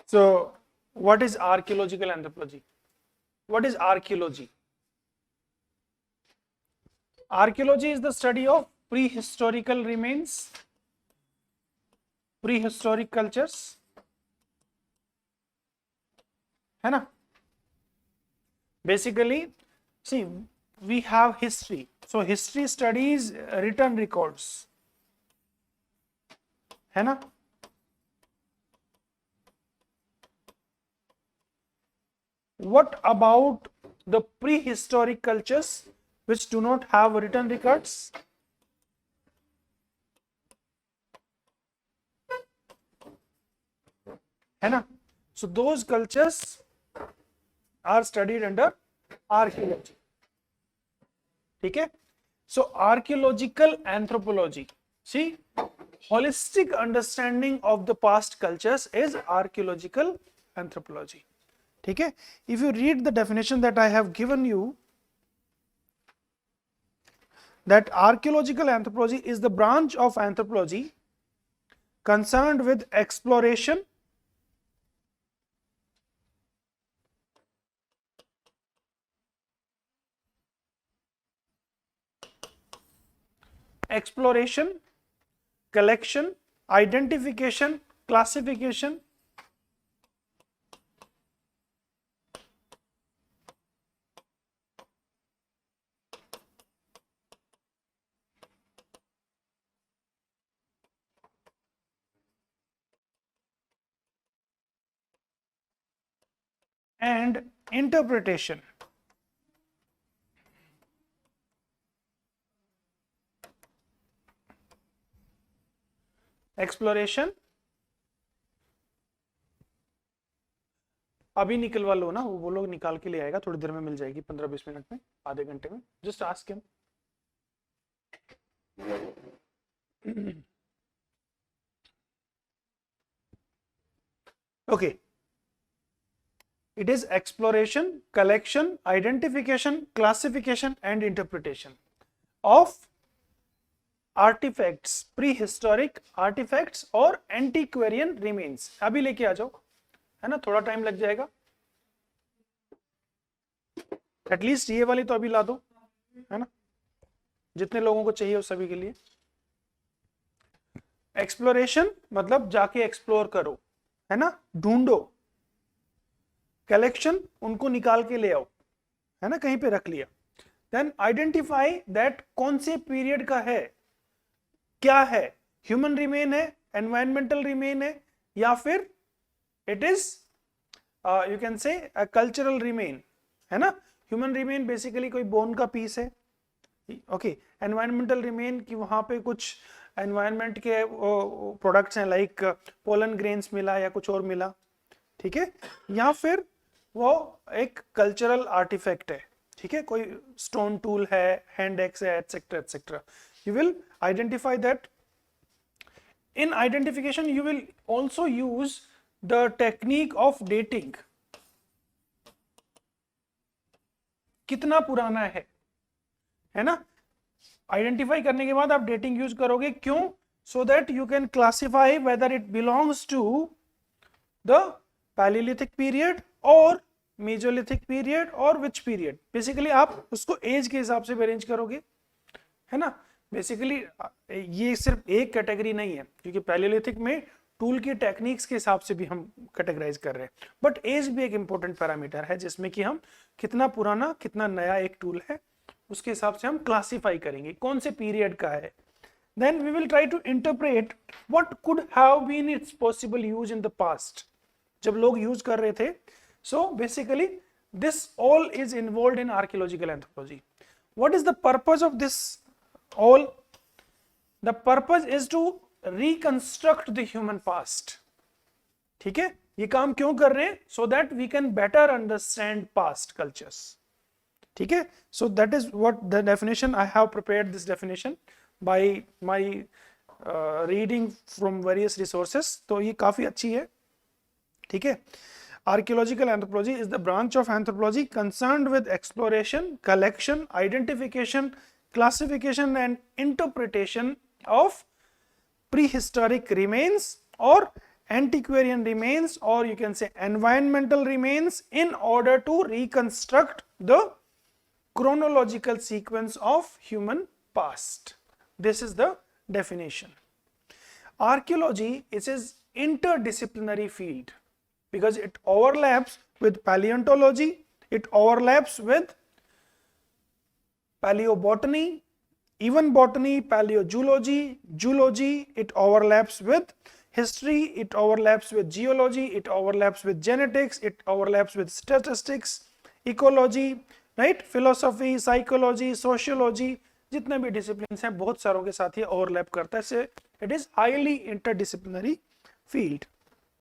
So, what is archaeological anthropology? What is archaeology? Archaeology is the study of prehistorical remains, prehistoric cultures, है ना? Basically, see, we have history. So history studies written records, है ना? What about the prehistoric cultures which do not have written records? है ना? So those cultures are studied under archaeology. ठीक है? So archaeological anthropology, see, holistic understanding of the past cultures is archaeological anthropology. ठीक है? If you read the definition that I have given you, that archaeological anthropology is the branch of anthropology concerned with exploration, collection, identification, classification, and interpretation. Exploration, अभी निकलवा लो ना, वो लोग निकाल के ले आएगा, थोड़ी देर में मिल जाएगी, 15-20 मिनट में, आधे घंटे में. Just ask him. Okay. It is exploration, collection, identification, classification and interpretation of artifacts, prehistoric artifacts और antiquarian remains. अभी लेके आ जाओ, है ना, थोड़ा टाइम लग जाएगा. एटलीस्ट ये वाली तो अभी ला दो, है ना, जितने लोगों को चाहिए उस सभी के लिए. एक्सप्लोरेशन मतलब जाके एक्सप्लोर करो, है ना, ढूंढो. कलेक्शन, उनको निकाल के ले आओ, है ना, कहीं पे रख लिया. देन आइडेंटिफाई दैट कौन से पीरियड का है, क्या है, ह्यूमन रिमेन है, एनवायरमेंटल रिमेन है, या फिर it is you can say cultural remain, है ना. ह्यूमन रिमेन बेसिकली कोई बोन का पीस है. ओके. एनवायरमेंटल रिमेन कि वहां पे कुछ एनवायरमेंट के प्रोडक्ट्स हैं, लाइक पोलन ग्रेन्स मिला या कुछ और मिला, ठीक है. या फिर वो एक कल्चरल आर्टिफैक्ट है, ठीक है, कोई स्टोन टूल है, हैंड एक्स है, etcetera etcetera. You will identify that. In identification you will also use the technique of dating. कितना पुराना है ना. आइडेंटिफाई करने के बाद आप डेटिंग यूज करोगे. क्यों? So that you can classify whether it belongs to the Palaeolithic period और मेजोलिथिक पीरियड और विच पीरियड. बेसिकली आप उसको एज के हिसाब से अरेंज करोगे, है ना. बेसिकली ये सिर्फ एक कैटेगरी नहीं है, क्योंकि पैलियोलिथिक में टूल की टेक्निक्स के हिसाब से भी हम कैटेगराइज कर रहे हैं, बट एज भी एक इंपॉर्टेंट पैरामीटर है, जिसमें कि हम कितना पुराना कितना नया एक टूल है उसके हिसाब से हम क्लासिफाई करेंगे कौन से पीरियड का है. Then we will try to interpret what could have been its possible use in the past, जब लोग यूज कर रहे थे. So basically this all is involve in archaeological anthropology. What is the purpose of this all? The purpose is to reconstruct the human past. ठीक है, ये काम क्यों कर रहे हैं? So that we can better understand past cultures. ठीक है. So that is what the definition. I have prepared this definition bye my reading from various resources. तो ये काफी अच्छी है. ठीक है. Archaeological anthropology is the branch of anthropology concerned with exploration, collection, identification, classification and interpretation of prehistoric remains or antiquarian remains, or you can say environmental remains, in order to reconstruct the chronological sequence of human past. This is the definition. Archaeology is an interdisciplinary field because it overlaps with paleontology, it overlaps with paleobotany, even botany, paleogeology, zoology, it overlaps with history, it overlaps with geology, it overlaps with genetics, it overlaps with statistics, ecology, right, philosophy, psychology, sociology, जितने भी disciplines हैं बहुत सारों के साथ ये overlap करता है. It is highly interdisciplinary field.